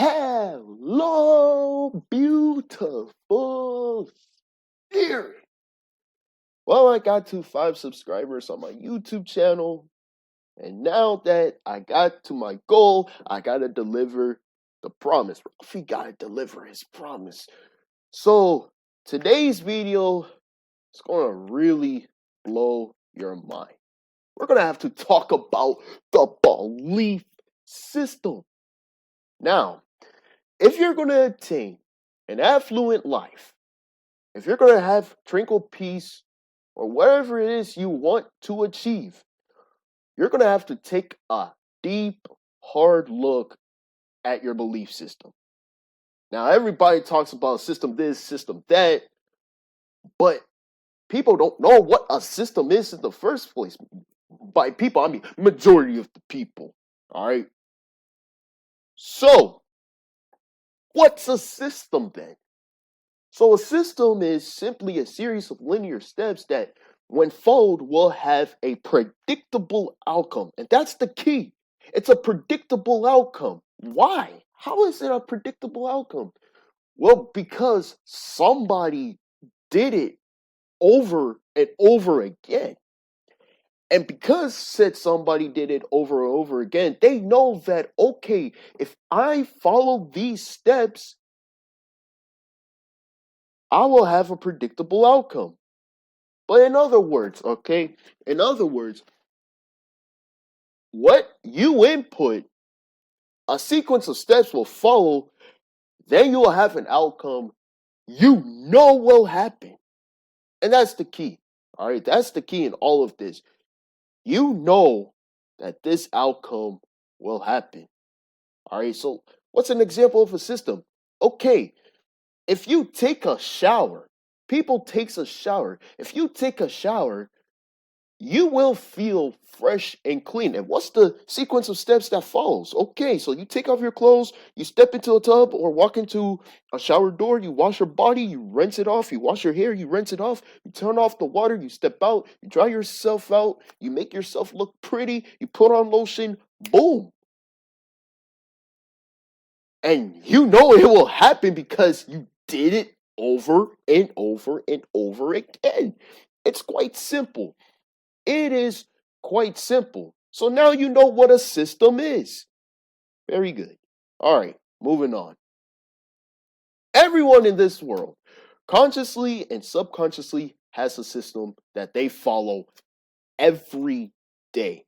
Hello, beautiful spirit. Well, I got to 5 subscribers on my YouTube channel, and now that I got to my goal, I gotta deliver the promise. Ralphie gotta deliver his promise. So today's video is gonna really blow your mind. We're gonna have to talk about the belief system. Now, if you're gonna attain an affluent life, if you're going to have tranquil peace or whatever it is you want to achieve, you're going to have to take a deep, hard look at your belief system. Now, everybody talks about system this, system that, but people don't know what a system is in the first place. By people, I mean majority of the people. All right. So, what's a system then? So a system is simply a series of linear steps that, when followed, will have a predictable outcome. And that's the key. It's a predictable outcome. Why? How is it a predictable outcome? Well, because somebody did it over and over again. And because said somebody did it over and over again, they know that, okay, if I follow these steps, I will have a predictable outcome. But in other words, okay, in other words, what you input, a sequence of steps will follow, then you will have an outcome you know will happen. And that's the key. All right, that's the key in all of this. You know that this outcome will happen. All right, so what's an example of a system? Okay, if you take a shower, people takes a shower. If you take a shower, you will feel fresh and clean. And what's the sequence of steps that follows? Okay, so you take off your clothes, you step into a tub or walk into a shower door, you wash your body, you rinse it off, you wash your hair, you rinse it off, you turn off the water, you step out, you dry yourself out, you make yourself look pretty, you put on lotion, boom. And you know it will happen because you did it over and over and over again. It's quite simple. It is quite simple. So now you know what a system is. Very good. All right, moving on. Everyone in this world, consciously and subconsciously, has a system that they follow every day.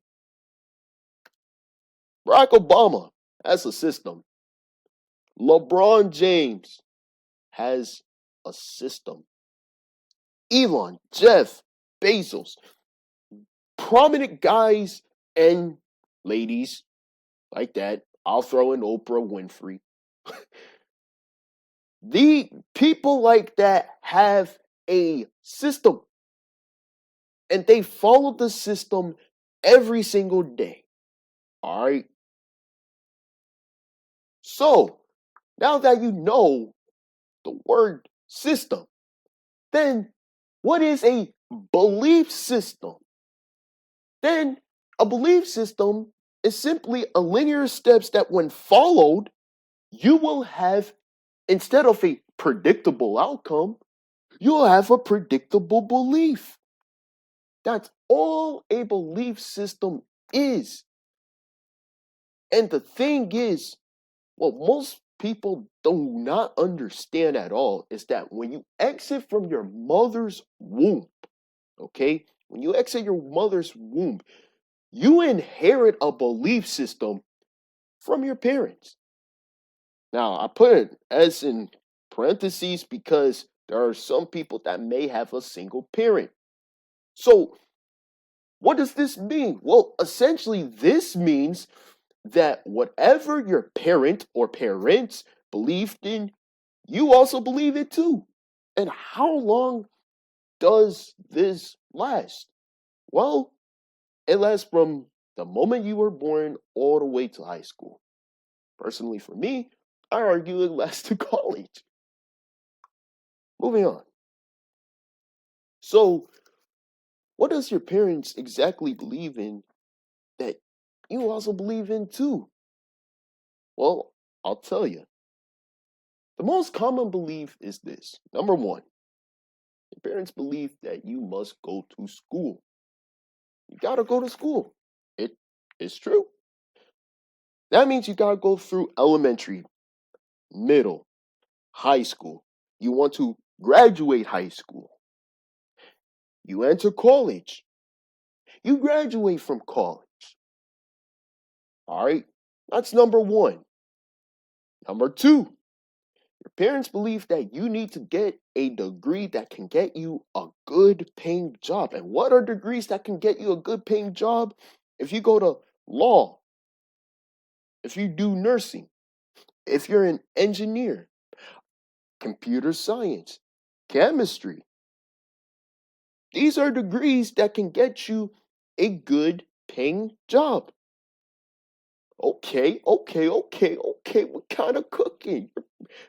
Barack Obama has a system. LeBron James has a system. Elon, Jeff, Bezos, prominent guys and ladies like that. I'll throw in Oprah Winfrey. The people like that have a system, and they follow the system every single day. All right. So now that you know the word system, then what is a belief system? Then a belief system is simply a linear steps that, when followed, you will have, instead of a predictable outcome, you'll have a predictable belief. That's all a belief system is. And the thing is, what most people do not understand at all is that when you exit from your mother's womb, okay, when you exit your mother's womb, you inherit a belief system from your parents. Now, I put it as in parentheses because there are some people that may have a single parent. So, what does this mean? Well, essentially, this means that whatever your parent or parents believed in, you also believe it too. And how long does this last? Well, it lasts from the moment you were born all the way to high school. Personally, for me, I argue it lasts to college. Moving on. So, what does your parents exactly believe in that you also believe in too? Well, I'll tell you. The most common belief is this. Number one, your parents believe that you must go to school. You gotta go to school. It is true. That means you gotta go through elementary, middle, high school. You want to graduate high school. You enter college. You graduate from college. All right? That's number one. Number two, your parents believe that you need to get a degree that can get you a good paying job. And what are degrees that can get you a good paying job? If you go to law, if you do nursing, if you're an engineer, computer science, chemistry, these are degrees that can get you a good paying job. Okay. We're kind of cooking.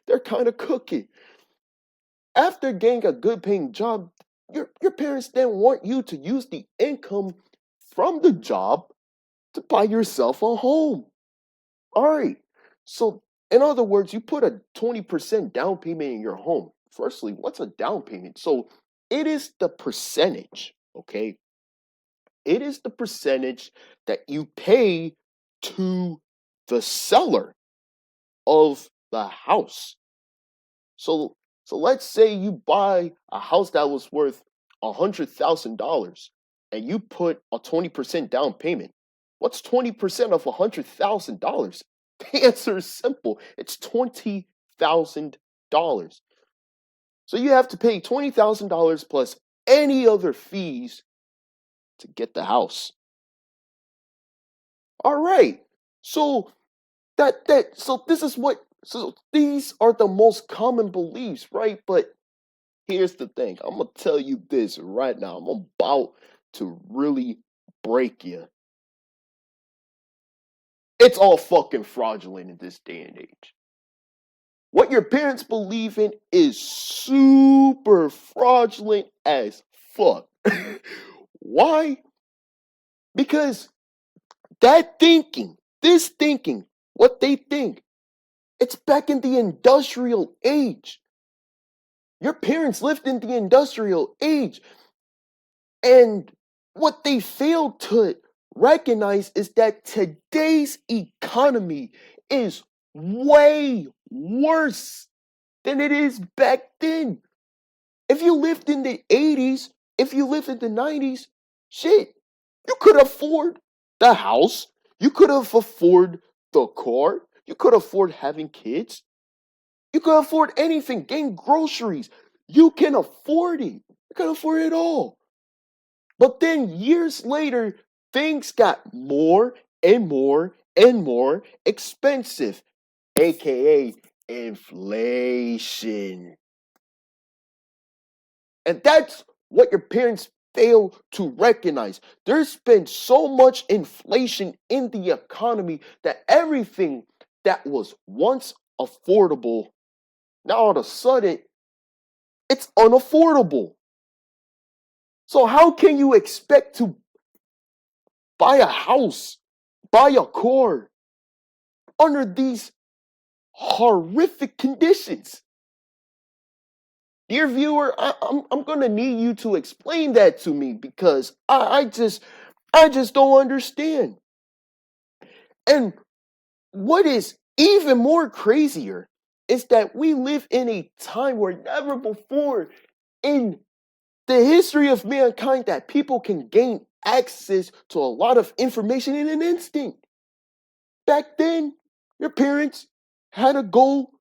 They're kind of cooking. After getting a good paying job, your parents then want you to use the income from the job to buy yourself a home. All right. So, in other words, you put a 20% down payment in your home. Firstly, what's a down payment? So, it is the percentage, okay? It is the percentage that you pay to the seller of the house. So let's say you buy a house that was worth $100,000 and you put a 20% down payment. What's 20% of $100,000? The answer is simple. It's $20,000. So you have to pay $20,000 plus any other fees to get the house. All right. So so these are the most common beliefs, right? But here's the thing. I'm gonna tell you this right now. I'm about to really break you. It's all fucking fraudulent in this day and age. What your parents believe in is super fraudulent as fuck. Why? Because this thinking, what they think, it's back in the industrial age. Your parents lived in the industrial age. And what they fail to recognize is that today's economy is way worse than it is back then. If you lived in the 80s, if you lived in the 90s, shit, you could afford the house, you could have afforded the car, you could afford having kids, you could afford anything, getting groceries. You can afford it. You can afford it all. But then years later, things got more and more and more expensive, aka inflation. And that's what your parents fail to recognize. There's been so much inflation in the economy that everything that was once affordable, now all of a sudden, it's unaffordable. So how can you expect to buy a house, buy a car under these horrific conditions? Dear viewer, I'm gonna need you to explain that to me because I just don't understand. And what is even more crazier is that we live in a time where never before in the history of mankind that people can gain access to a lot of information in an instant. Back then, your parents had to go,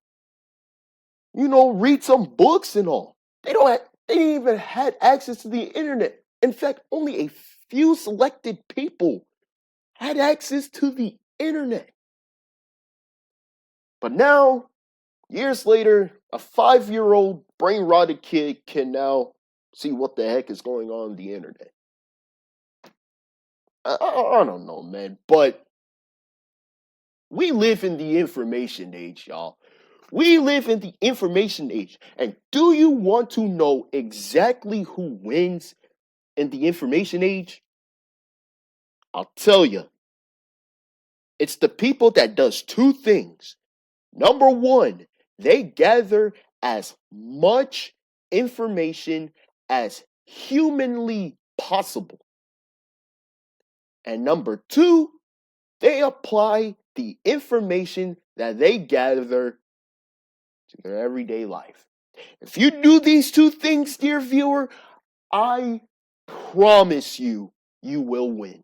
read some books and all. They didn't even had access to the internet. In fact, only a few selected people had access to the internet. But now, years later, a 5-year-old brain rotted kid can now see what the heck is going on the internet. I don't know, man, but we live in the information age, y'all. We live in the information age. And do you want to know exactly who wins in the information age? I'll tell you. It's the people that does two things. Number one, they gather as much information as humanly possible. And number two, they apply the information that they gather to their everyday life. If you do these two things, dear viewer, I promise you, you will win.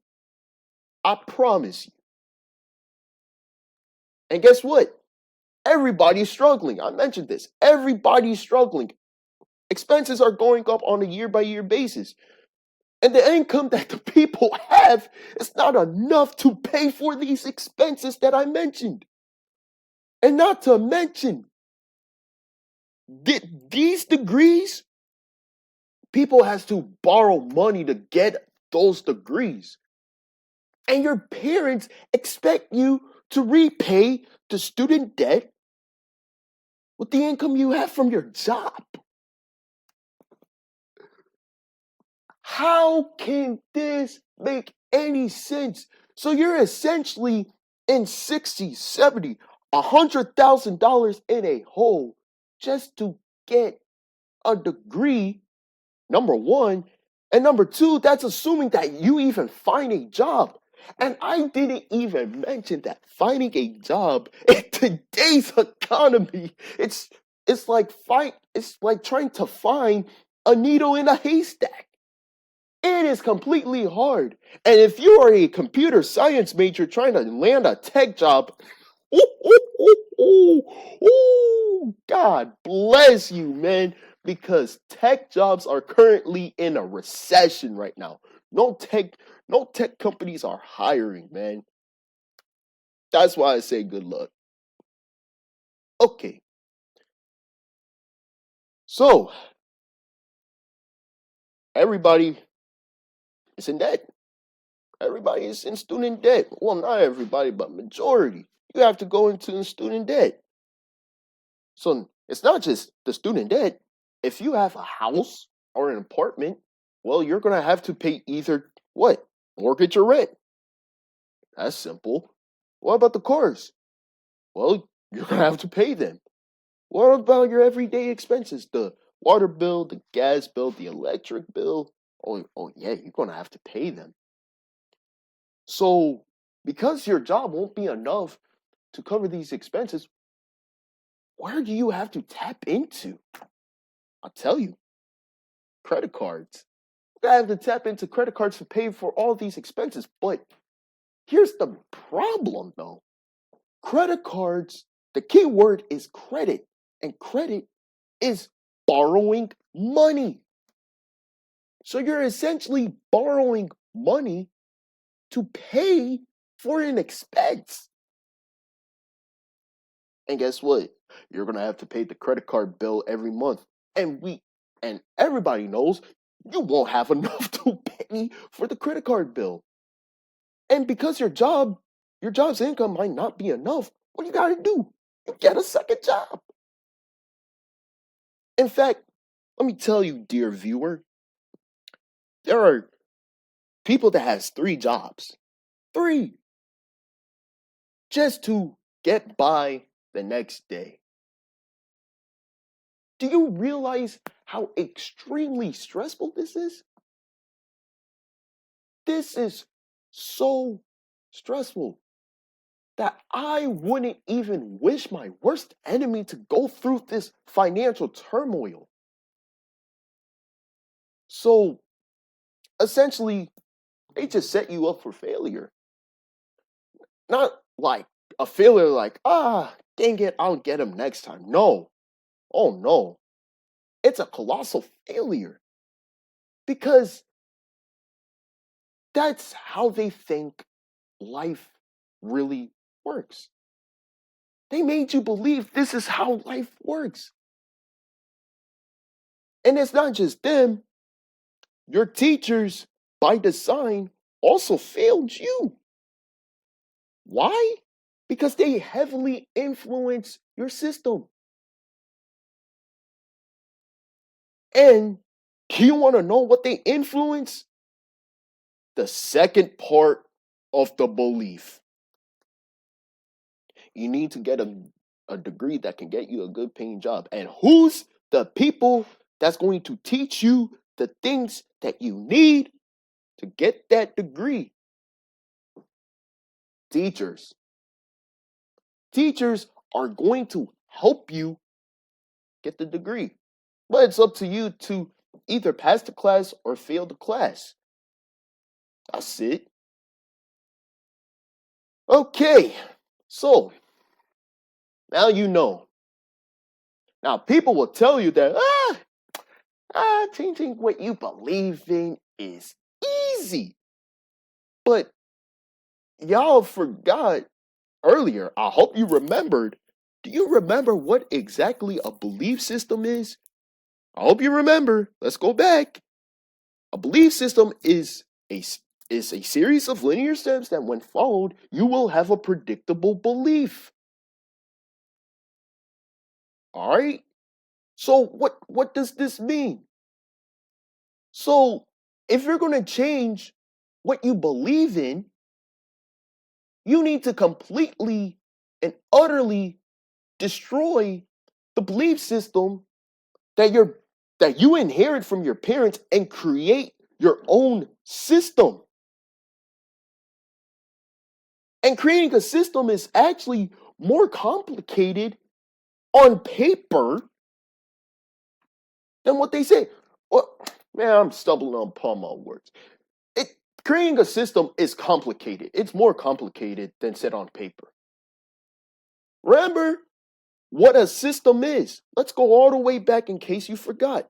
I promise you. And guess what? Everybody's struggling. I mentioned this. Everybody's struggling. Expenses are going up on a year by year basis. And the income that the people have is not enough to pay for these expenses that I mentioned. And not to mention, these degrees, people has to borrow money to get those degrees. And your parents expect you to repay the student debt with the income you have from your job. How can this make any sense? So you're essentially in 60, 70, $100,000 in a hole just to get a degree, number one. And number two, that's assuming that you even find a job. And I didn't even mention that finding a job in today's economy, it's like trying to find a needle in a haystack. It is completely hard. And if you are a computer science major trying to land a tech job, God bless you, man, because tech jobs are currently in a recession right now. No tech companies are hiring, man. That's why I say good luck. Okay. So, everybody is in debt. Everybody is in student debt. Well, not everybody, but majority. You have to go into student debt. So it's not just the student debt. If you have a house or an apartment, well, you're going to have to pay either what? Mortgage or rent. That's simple. What about the cars? Well, you're going to have to pay them. What about your everyday expenses? The water bill, the gas bill, the electric bill? Oh yeah, you're going to have to pay them. So, because your job won't be enough to cover these expenses, where do you have to tap into? I'll tell you, credit cards. You have to tap into credit cards to pay for all these expenses. But here's the problem, though. Credit cards, the key word is credit, and credit is borrowing money. So you're essentially borrowing money to pay for an expense. And guess what? You're going to have to pay the credit card bill every month. And everybody knows you won't have enough to pay for the credit card bill. And because your job's income might not be enough, what you got to do? You get a second job. In fact, let me tell you, dear viewer, there are people that has 3 jobs. 3 just to get by the next day. Do you realize how extremely stressful this is? This is so stressful that I wouldn't even wish my worst enemy to go through this financial turmoil. So, essentially, they just set you up for failure. Not like a failure like, dang it, I'll get him next time. No. Oh no. It's a colossal failure. Because that's how they think life really works. They made you believe this is how life works. And it's not just them. Your teachers, by design, also failed you. Why? Because they heavily influence your system. And do you want to know what they influence? The second part of the belief. You need to get a a degree that can get you a good paying job. And who's the people that's going to teach you the things that you need to get that degree? Teachers. Teachers are going to help you get the degree. But it's up to you to either pass the class or fail the class. That's it. Okay, so now you know. Now people will tell you that changing what you believe in is easy. But y'all forgot earlier. I hope you remembered. Do you remember what exactly a belief system is? I hope you remember. Let's go back. A belief system is a series of linear steps that, when followed, you will have a predictable belief. All right? So what does this mean? So if you're going to change what you believe in, you need to completely and utterly destroy the belief system that you inherit from your parents and create your own system. And creating a system is actually more complicated on paper than what they say. Well, man, I'm stumbling upon my words. Creating a system is complicated. It's more complicated than said on paper. Remember what a system is. Let's go all the way back in case you forgot.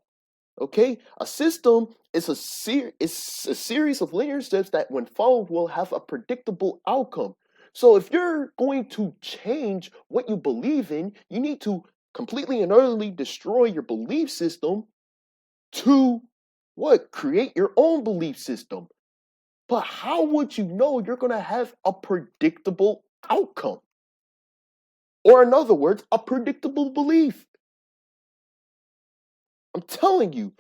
Okay? A system is a series of linear steps that, when followed, will have a predictable outcome. So if you're going to change what you believe in, you need to completely and utterly destroy your belief system to what? Create your own belief system. But how would you know you're going to have a predictable outcome? Or in other words, a predictable belief. I'm telling you,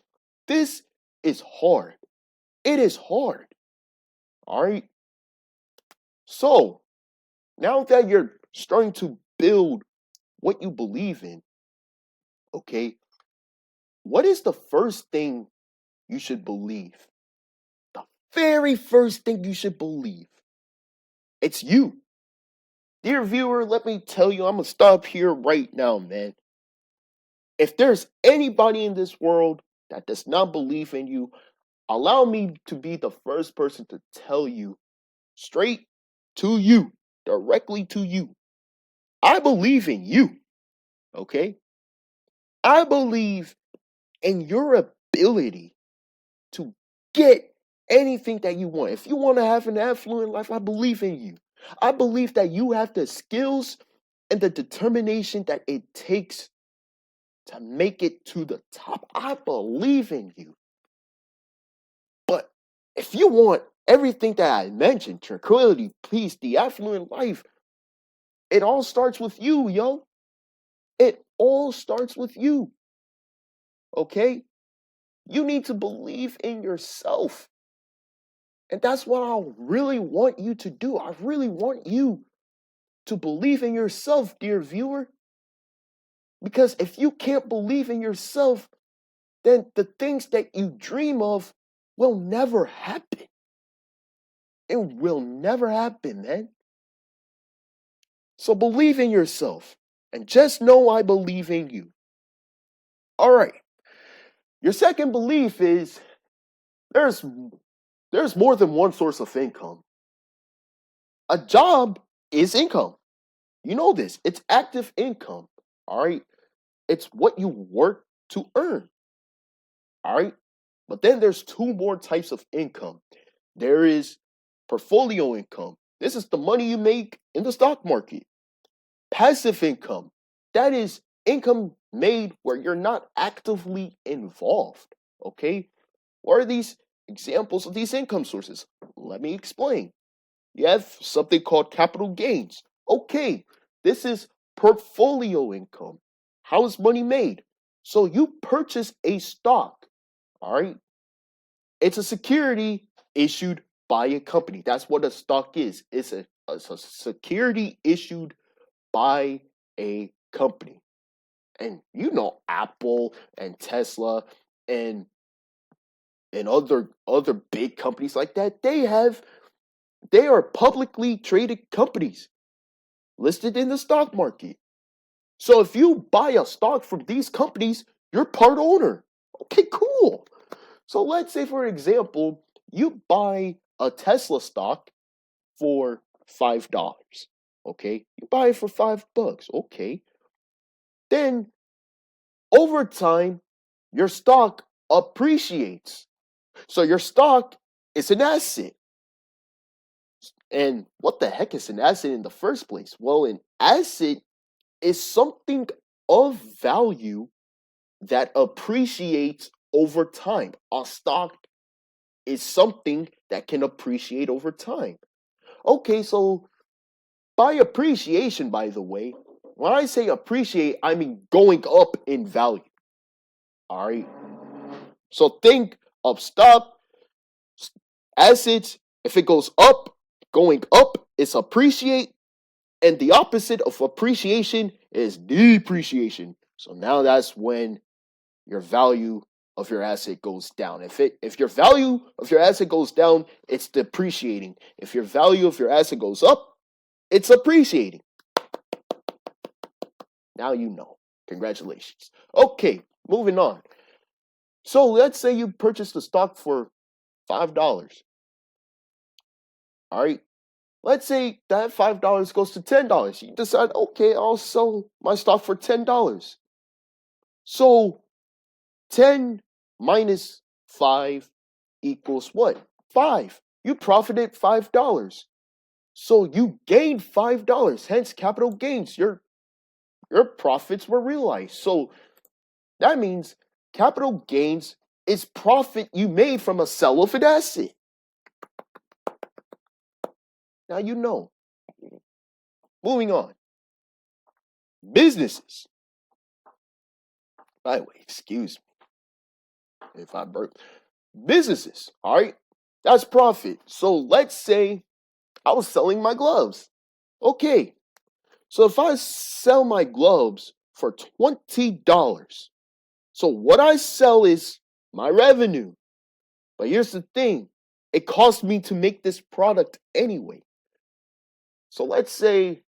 this is hard. It is hard. All right. So now that you're starting to build what you believe in, okay, what is the first thing you should believe? The very first thing you should believe. It's you. Dear viewer, let me tell you, I'm going to stop here right now, man. If there's anybody in this world that does not believe in you, allow me to be the first person to tell you straight to you, directly to you. I believe in you, okay? I believe in your ability to get anything that you want. If you want to have an affluent life, I believe in you. I believe that you have the skills and the determination that it takes to make it to the top. I believe in you. But if you want everything that I mentioned, tranquility, peace, the affluent life, it all starts with you, yo. It all starts with you. Okay? You need to believe in yourself. And that's what I really want you to do. I really want you to believe in yourself, dear viewer. Because if you can't believe in yourself, then the things that you dream of will never happen. It will never happen, man. So believe in yourself. And just know I believe in you. All right. Your second belief is there's more than one source of income. A job is income. You know this. It's active income. All right. It's what you work to earn. All right. But then there's two more types of income. There is portfolio income. This is the money you make in the stock market. Passive income. That is income made where you're not actively involved. Okay. What are these examples of these income sources? Let me explain. You have something called capital gains. Okay, this is portfolio income. How is money made? So you purchase a stock, all right? It's a security issued by a company. That's what a stock is. It's a security issued by a company. And you know Apple and Tesla and other big companies like that, they are publicly traded companies listed in the stock market. So if you buy a stock from these companies, you're part owner. Okay, cool. So let's say, for example, you buy a Tesla stock for $5. Okay, you buy it for $5. Okay, then over time, your stock appreciates. So your stock is an asset. And what the heck is an asset in the first place? Well, an asset is something of value that appreciates over time. A stock is something that can appreciate over time. Okay, so by appreciation, by the way, when I say appreciate, I mean going up in value. All right. So think of stock, assets. If it goes up, going up is appreciate, and the opposite of appreciation is depreciation. So now that's when your value of your asset goes down. If your value of your asset goes down, it's depreciating. If your value of your asset goes up, it's appreciating. Now you know. Congratulations. Okay, moving on. So let's say you purchased the stock for $5. All right. Let's say that $5 goes to $10. You decide, okay, I'll sell my stock for $10. So 10 minus 5 equals what? 5. You profited $5. So you gained $5. Hence capital gains. Your profits were realized. So that means capital gains is profit you made from a sell of an asset. Now you know. Moving on. Businesses. By the way, excuse me if I burp. Businesses, all right? That's profit. So let's say I was selling my gloves. Okay. So if I sell my gloves for $20, so what I sell is my revenue. But here's the thing, it cost me to make this product anyway. So let's say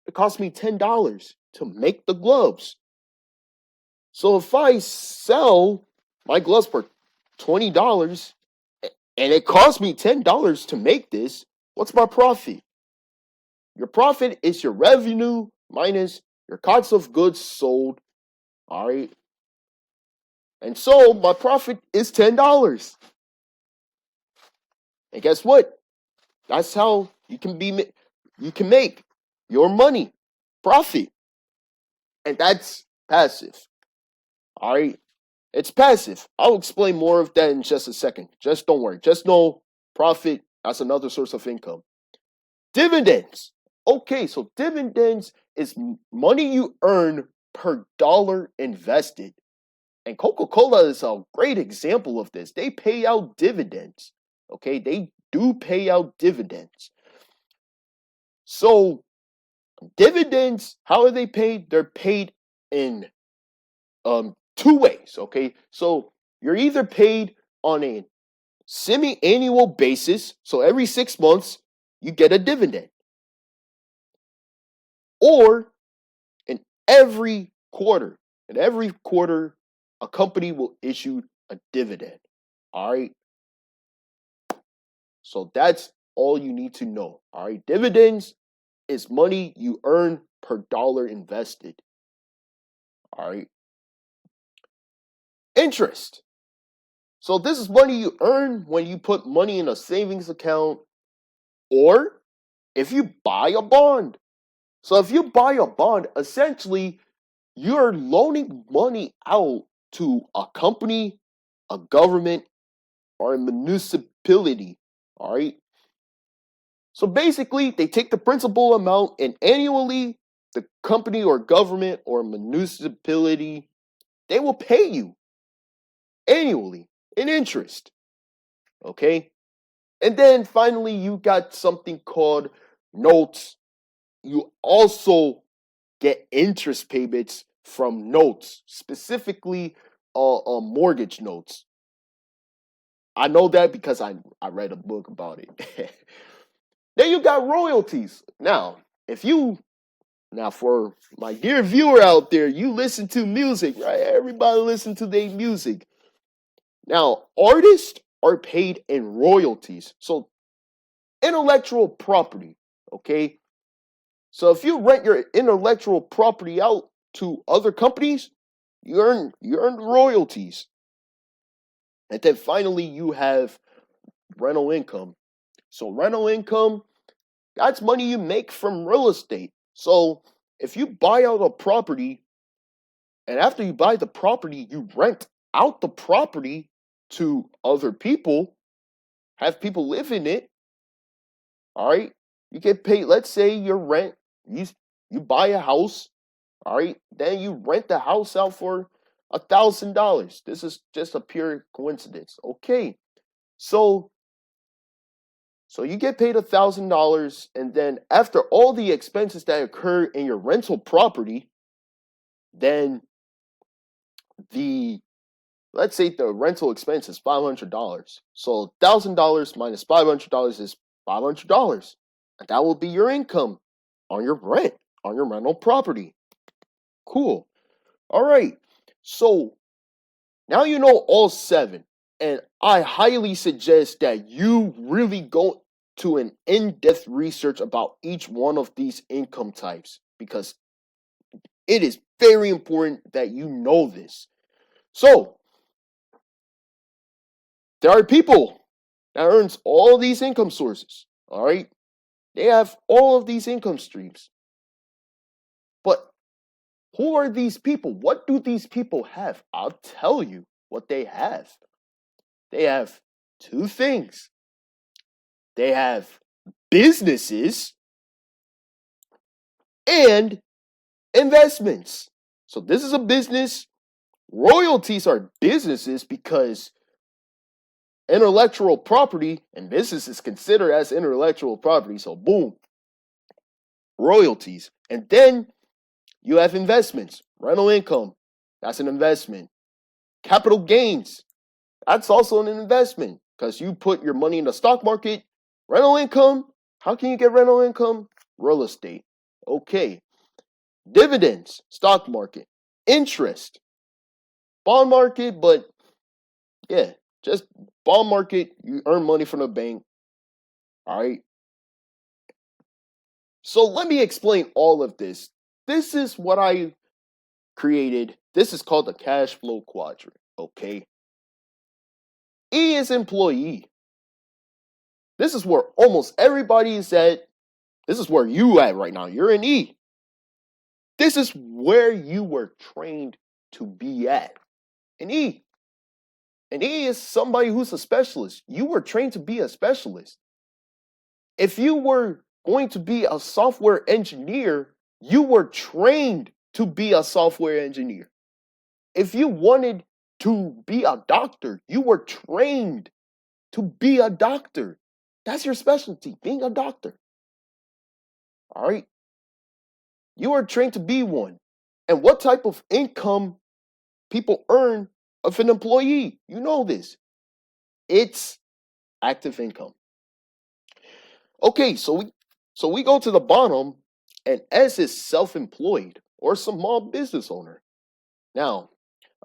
it cost me $10 to make the gloves. So if I sell my gloves for $20 and it cost me $10 to make this, what's my profit? Your profit is your revenue minus your cost of goods sold. All right. And so my profit is $10. And guess what? That's how you can make your money, profit. And that's passive. All right. It's passive. I'll explain more of that in just a second. Just don't worry. Just know profit, that's another source of income. Dividends. Okay, so dividends is money you earn per dollar invested. And Coca-Cola is a great example of this. They pay out dividends. Okay, they do pay out dividends. So, dividends, how are they paid? They're paid in two ways. Okay, so you're either paid on a semi-annual basis, so every 6 months you get a dividend, or in every quarter. In every quarter, a company will issue a dividend. All right. So that's all you need to know. All right. Dividends is money you earn per dollar invested. All right. Interest. So this is money you earn when you put money in a savings account or if you buy a bond. So if you buy a bond, essentially you're loaning money out to a company, a government, or a municipality. All right. So basically, they take the principal amount and annually, the company or government or municipality, they will pay you annually in interest. Okay. And then finally, you got something called notes. You also get interest payments from notes, specifically mortgage notes. I know that because I read a book about it. Then you got royalties. Now, for my dear viewer out there, you listen to music, right? Everybody listen to their music. Now, artists are paid in royalties. So, intellectual property, okay? So, if you rent your intellectual property out to other companies, you earn royalties. And then finally, you have rental income. So, rental income, that's money you make from real estate. So, if you buy out a property, and after you buy the property, you rent out the property to other people, have people live in it. All right. You get paid, let's say your rent, you buy a house, all right, then you rent the house out for $1,000. This is just a pure coincidence. Okay. So you get paid $1,000, and then after all the expenses that occur in your rental property, then the let's say the rental expense is $500. So $1,000 minus $500 is $500. And that will be your income on your rent, on your rental property. Cool. All right. So now you know all seven. And I highly suggest that you really go to an in-depth research about each one of these income types, because it is very important that you know this. So there are people that earns all these income sources. All right. They have all of these income streams. But who are these people? What do these people have? I'll tell you what they have. They have two things. They have businesses and investments. So this is a business. Royalties are businesses because intellectual property, and business is considered as intellectual property. So boom, royalties. And then you have investments, rental income. That's an investment. Capital gains. That's also an investment because you put your money in the stock market. Rental income. How can you get rental income? Real estate. Okay. Dividends. Stock market. Interest. Bond market, but yeah, just bond market. You earn money from the bank. All right. So let me explain all of this. This is what I created. This is called the cash flow quadrant. Okay. E is employee. This is where almost everybody is at. This is where you at right now. You're in E. This is where you were trained to be at. In E. And E is somebody who's a specialist. You were trained to be a specialist. If you were going to be a software engineer, you were trained to be a software engineer. If you wanted to be a doctor, you were trained to be a doctor. That's your specialty, being a doctor. All right? You are trained to be one. And what type of income people earn of an employee? You know this. It's active income. Okay, so we go to the bottom, and S is self-employed or small business owner. Now,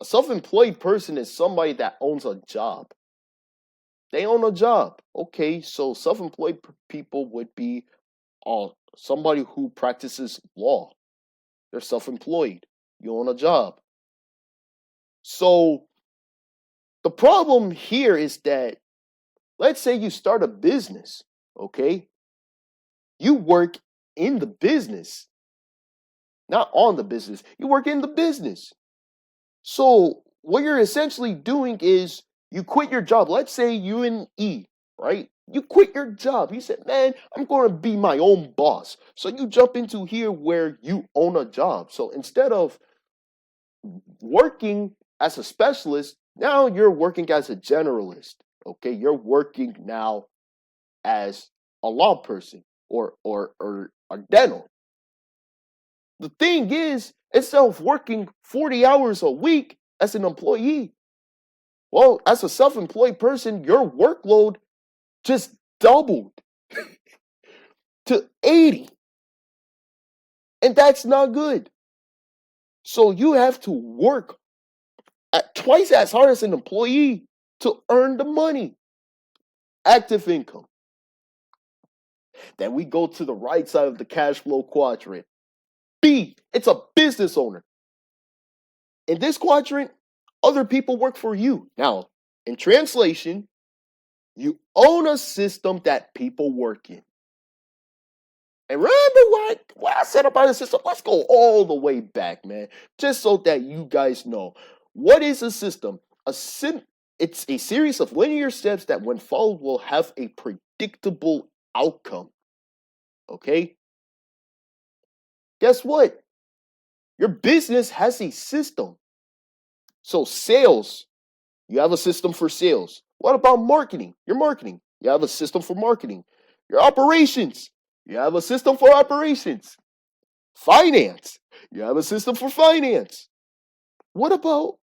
a self-employed person is somebody that owns a job. They own a job. Okay, so self-employed people would be somebody who practices law. They're self-employed. You own a job. So the problem here is that, let's say you start a business, okay? You work in the business, not on the business. You work in the business. So what you're essentially doing is you quit your job. Let's say you in E, right? You quit your job. You said, man, I'm going to be my own boss. So you jump into here where you own a job. So instead of working as a specialist, now you're working as a generalist. Okay, you're working now as a law person or a dental. the thing is, instead of working 40 hours a week as an employee, well, as a self-employed person, your workload just doubled to 80. And that's not good. So you have to work at twice as hard as an employee to earn the money. Active income. Then we go to the right side of the cash flow quadrant. B, it's a business owner. In this quadrant, other people work for you. Now, in translation, you own a system that people work in. And remember what I said about the system? Let's go all the way back, man. Just so that you guys know. What is a system? It's a series of linear steps that when followed will have a predictable outcome. Okay? Guess what? Your business has a system. So sales, you have a system for sales. What about marketing? Your marketing, you have a system for marketing. Your operations, you have a system for operations. Finance, you have a system for finance. What about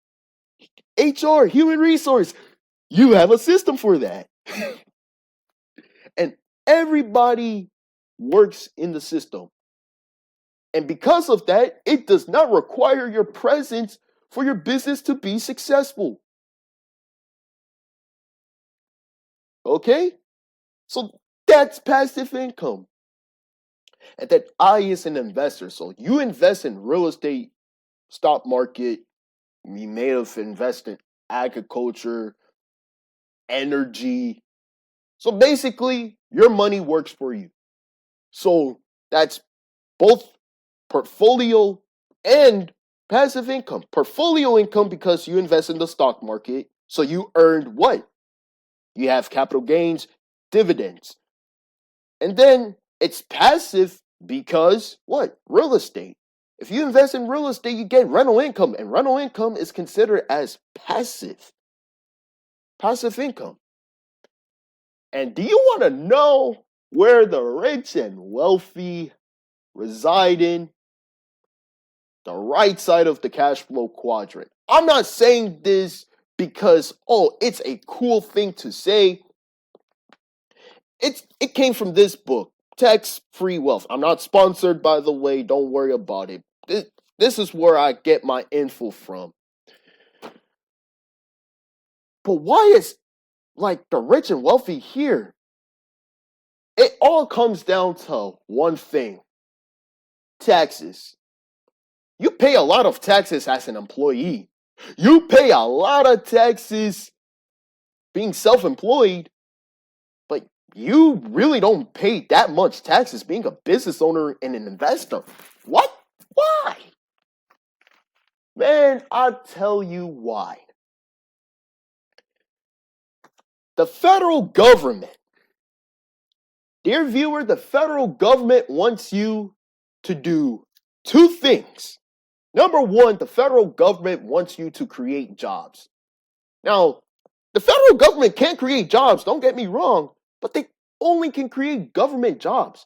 HR, human resource? You have a system for that. And everybody works in the system. And because of that, it does not require your presence for your business to be successful. Okay? So that's passive income. And then I is an investor. So you invest in real estate, stock market, you may have invested in agriculture, energy. So basically, your money works for you. So that's both portfolio and passive income. Portfolio income because you invest in the stock market. So you earned what? You have capital gains, dividends. And then it's passive because what? Real estate. If you invest in real estate, you get rental income, and rental income is considered as passive. Passive income. And do you want to know where the rich and wealthy reside in? The right side of the cash flow quadrant. I'm not saying this because, it's a cool thing to say. It came from this book, Tax Free Wealth. I'm not sponsored, by the way. Don't worry about it. This is where I get my info from. But why is like the rich and wealthy here? It all comes down to one thing: taxes. You pay a lot of taxes as an employee. You pay a lot of taxes being self-employed, but you really don't pay that much taxes being a business owner and an investor. What? Why? Man, I'll tell you why. The federal government, dear viewer, the federal government wants you to do two things. Number one, the federal government wants you to create jobs. Now, the federal government can create jobs, don't get me wrong, but they only can create government jobs.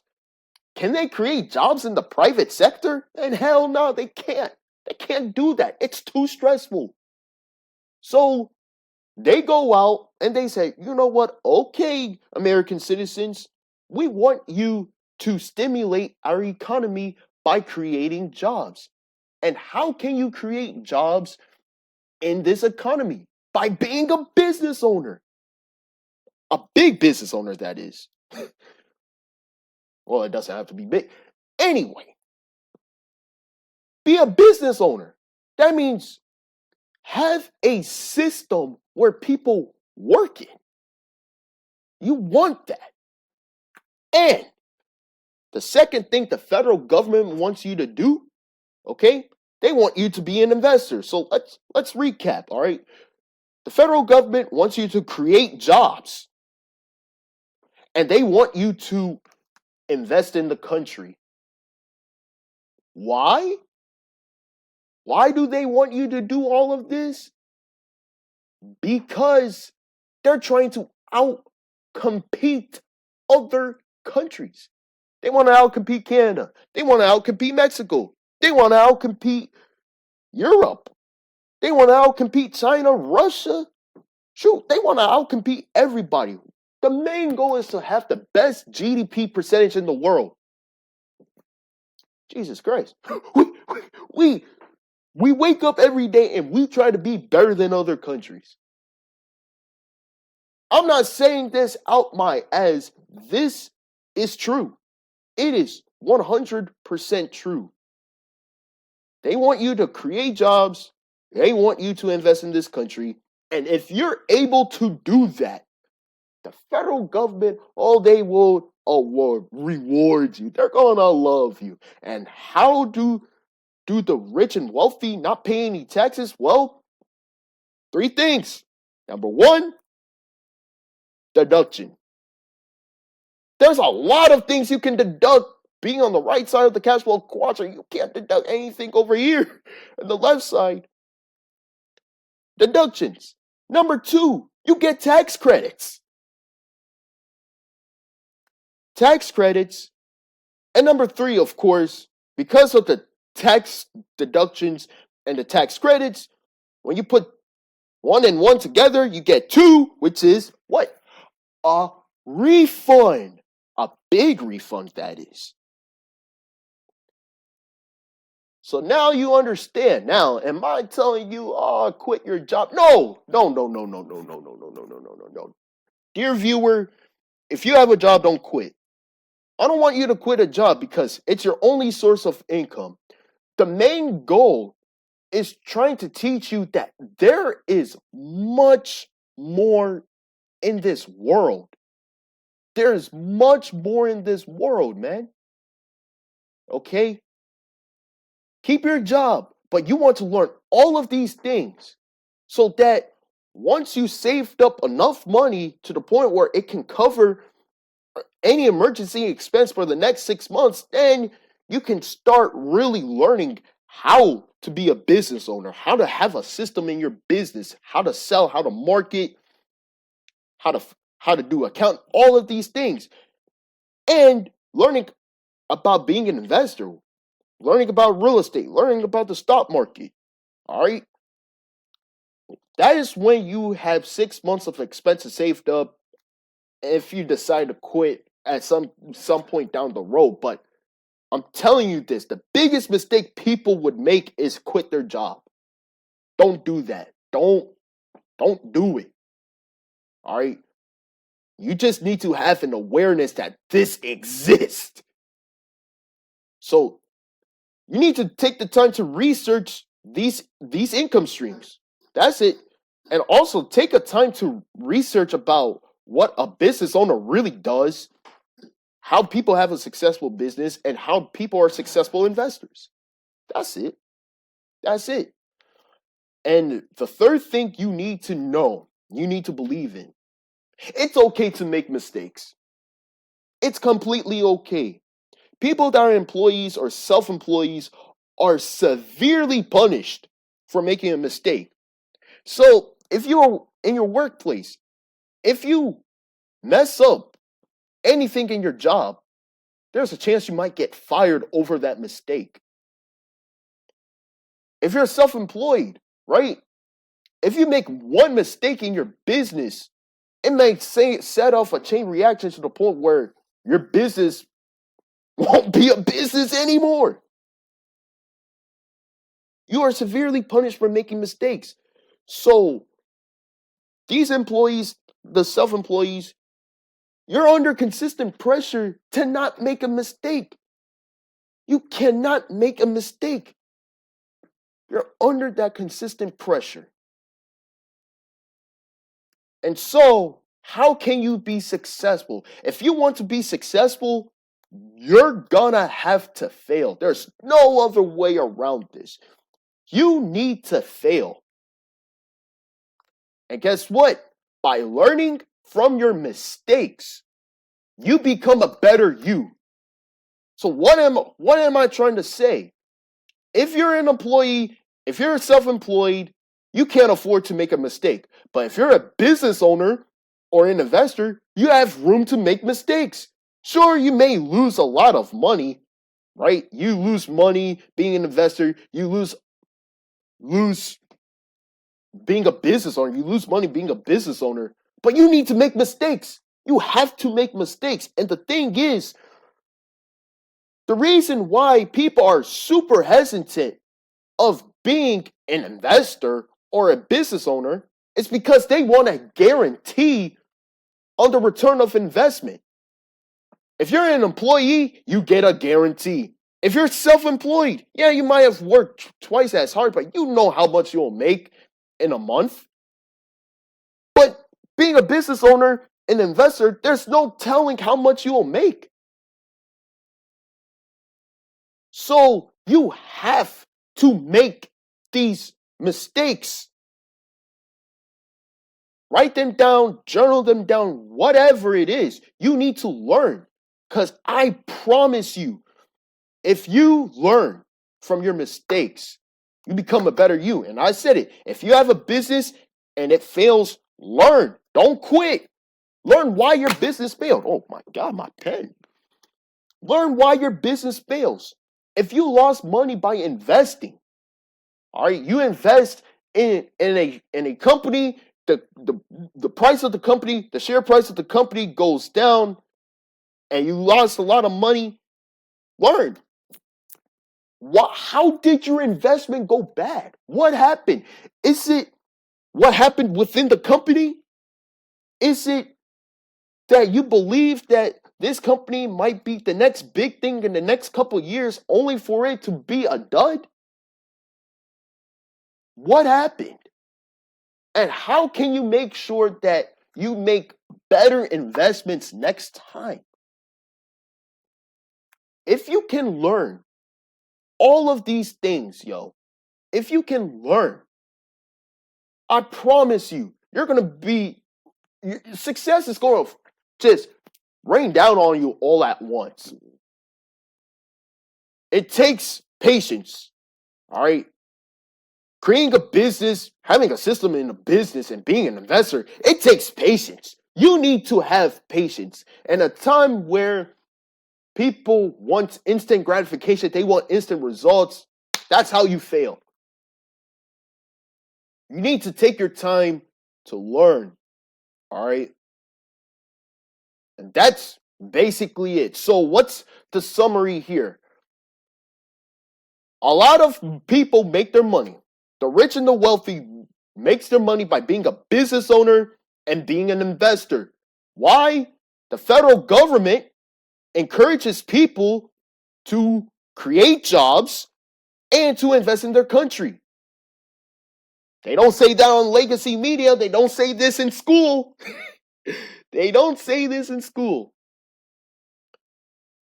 Can they create jobs in the private sector? And hell no, they can't. They can't do that. It's too stressful. So they go out and they say, you know what? Okay, American citizens, we want you to stimulate our economy by creating jobs. And how can you create jobs in this economy? By being a business owner. A big business owner, that is. Well, it doesn't have to be big. Anyway, be a business owner. That means have a system where people work in. You want that. And the second thing the federal government wants you to do, okay? They want you to be an investor. So let's recap, all right? The federal government wants you to create jobs. And they want you to invest in the country. Why? Why do they want you to do all of this? Because they're trying to out-compete other countries. They want to out-compete Canada. They want to out-compete Mexico. They want to outcompete Europe. They want to outcompete China, Russia. Shoot, they want to outcompete everybody. The main goal is to have the best GDP percentage in the world. Jesus Christ. We wake up every day and we try to be better than other countries. I'm not saying this out my ass. This is true. It is 100% true. They want you to create jobs. They want you to invest in this country. And if you're able to do that, the federal government, they will reward you. They're going to love you. And how do the rich and wealthy not pay any taxes? Well, 3 things. Number 1, deduction. There's a lot of things you can deduct being on the right side of the cash flow quadrant. You can't deduct anything over here on the left side. Deductions. Number 2, you get tax credits. Tax credits. And number 3, of course, because of the tax deductions and the tax credits, when you put 1 and 1 together, you get 2, which is what? A refund. A big refund, that is. So now you understand. Now, am I telling you, quit your job? No. Dear viewer, if you have a job, don't quit. I don't want you to quit a job because it's your only source of income. The main goal is trying to teach you that there is much more in this world. There's much more in this world, man. Okay? Keep your job, but you want to learn all of these things so that once you saved up enough money to the point where it can cover any emergency expense for the next 6 months, then you can start really learning how to be a business owner, how to have a system in your business, how to sell, how to market, how to do account, all of these things. And learning about being an investor, learning about real estate, learning about the stock market. All right? That is when you have 6 months of expenses saved up if you decide to quit at some point down the road. But I'm telling you this, the biggest mistake people would make is quit their job. Don't do that. Don't do it. All right? You just need to have an awareness that this exists. So you need to take the time to research these income streams. That's it. And also take a time to research about what a business owner really does, how people have a successful business, and how people are successful investors. That's it. That's it. And the third thing you need to know, you need to believe in, it's okay to make mistakes. It's completely okay. People that are employees or self-employees are severely punished for making a mistake. So if you're in your workplace, if you mess up anything in your job, there's a chance you might get fired over that mistake. If you're self-employed, right? If you make one mistake in your business, it may set off a chain reaction to the point where your business won't be a business anymore. You are severely punished for making mistakes. So these employees, the self-employees, you're under consistent pressure to not make a mistake. You cannot make a mistake. You're under that consistent pressure. And so, how can you be successful? If you want to be successful, you're gonna have to fail. There's no other way around this. You need to fail. And guess what? By learning from your mistakes, you become a better you. So what am I trying to say? If you're an employee, if you're self-employed, you can't afford to make a mistake. But if you're a business owner or an investor, you have room to make mistakes. Sure, you may lose a lot of money, right? You lose money being an investor. You lose being a business owner. You lose money being a business owner. But you need to make mistakes. You have to make mistakes. And the thing is, the reason why people are super hesitant of being an investor or a business owner is because they want a guarantee on the return of investment. If you're an employee, you get a guarantee. If you're self-employed, yeah, you might have worked twice as hard, but you know how much you'll make in a month. But being a business owner, an investor, there's no telling how much you'll make. So you have to make these mistakes. Write them down, journal them down, whatever it is. You need to learn. Because I promise you, if you learn from your mistakes, you become a better you. And I said it. If you have a business and it fails, learn. Don't quit. Learn why your business failed. Oh my God, my pen. Learn why your business fails. If you lost money by investing, all right, you invest in a company, the price of the company, the share price of the company goes down, and you lost a lot of money. Learn. How did your investment go bad? What happened? Is it what happened within the company? Is it that you believe that this company might be the next big thing in the next couple of years only for it to be a dud? What happened? And how can you make sure that you make better investments next time? If you can learn all of these things, if you can learn, I promise you, you're going to be, success is going to just rain down on you all at once. It takes patience, all right? Creating a business, having a system in a business and being an investor, it takes patience. You need to have patience. And a time where people want instant gratification, they want instant results, that's how you fail. You need to take your time to learn, all right? And that's basically it. So what's the summary here? A lot of people make their money. The rich and the wealthy makes their money by being a business owner and being an investor. Why? The federal government encourages people to create jobs and to invest in their country. They don't say that on legacy media. They don't say this in school. They don't say this in school.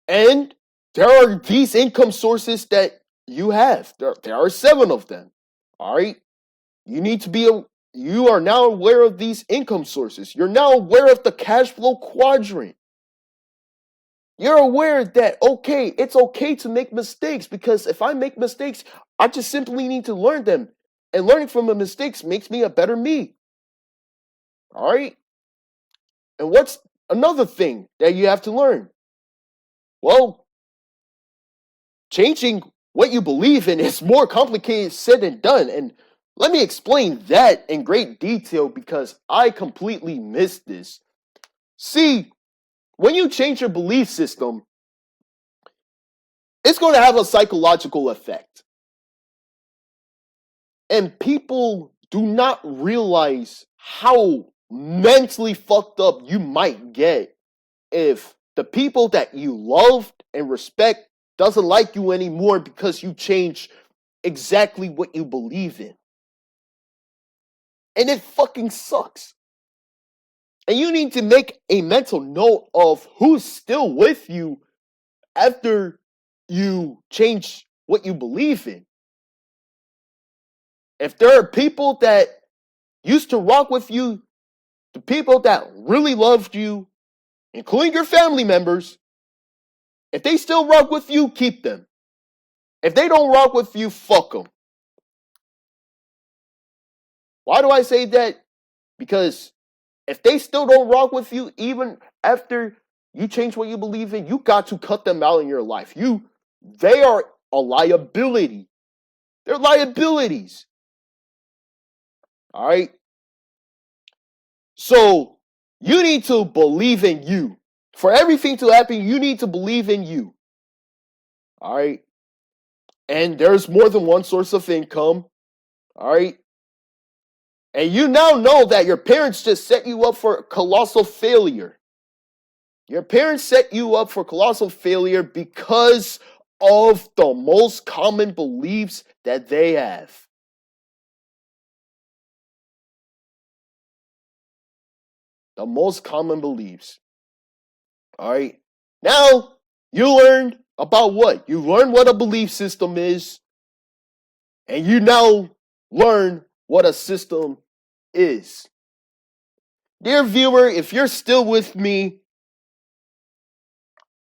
And there are these income sources that you have. There are 7 of them. All right. You are now aware of these income sources. You're now aware of the cash flow quadrant. You're aware that, okay, it's okay to make mistakes, because if I make mistakes, I just simply need to learn them. And learning from the mistakes makes me a better me. All right. And what's another thing that you have to learn? Well, changing what you believe in is more complicated said than done. And let me explain that in great detail, because I completely missed this. See, when you change your belief system, it's going to have a psychological effect. And people do not realize how mentally fucked up you might get if the people that you loved and respect doesn't like you anymore because you change exactly what you believe in. And it fucking sucks. And you need to make a mental note of who's still with you after you change what you believe in. If there are people that used to rock with you, the people that really loved you, including your family members, if they still rock with you, keep them. If they don't rock with you, fuck them. Why do I say that? Because if they still don't rock with you, even after you change what you believe in, you got to cut them out in your life. You they are a liability. They're liabilities. All right. So you need to believe in you. For everything to happen, you need to believe in you. All right. And there's more than one source of income. All right. And you now know that your parents just set you up for colossal failure. Your parents set you up for colossal failure because of the most common beliefs that they have. The most common beliefs. All right. Now, you learned about what? You learned what a belief system is. And you now learn what a system is. Dear viewer, if you're still with me,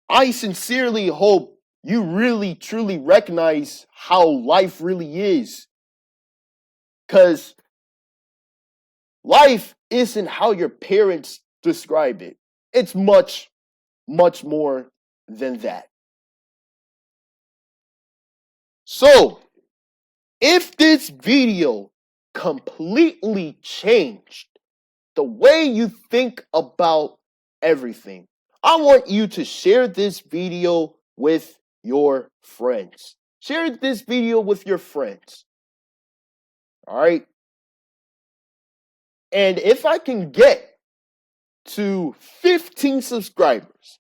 I sincerely hope you really truly recognize how life really is. Because life isn't how your parents describe it. It's much, much more than that. So, if this video completely changed the way you think about everything, I want you to share this video with your friends. Share this video with your friends. All right. And if I can get to 15 subscribers,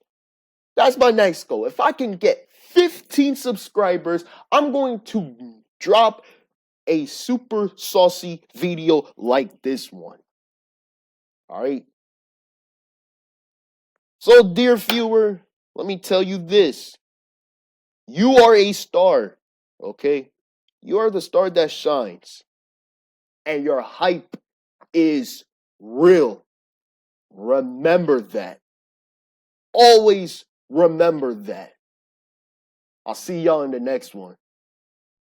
that's my next goal. If I can get 15 subscribers, I'm going to drop a super saucy video like this one. All right. So, dear viewer, let me tell you this. You are a star, okay? You are the star that shines. And your hype is real. Remember that. Always remember that. I'll see y'all in the next one.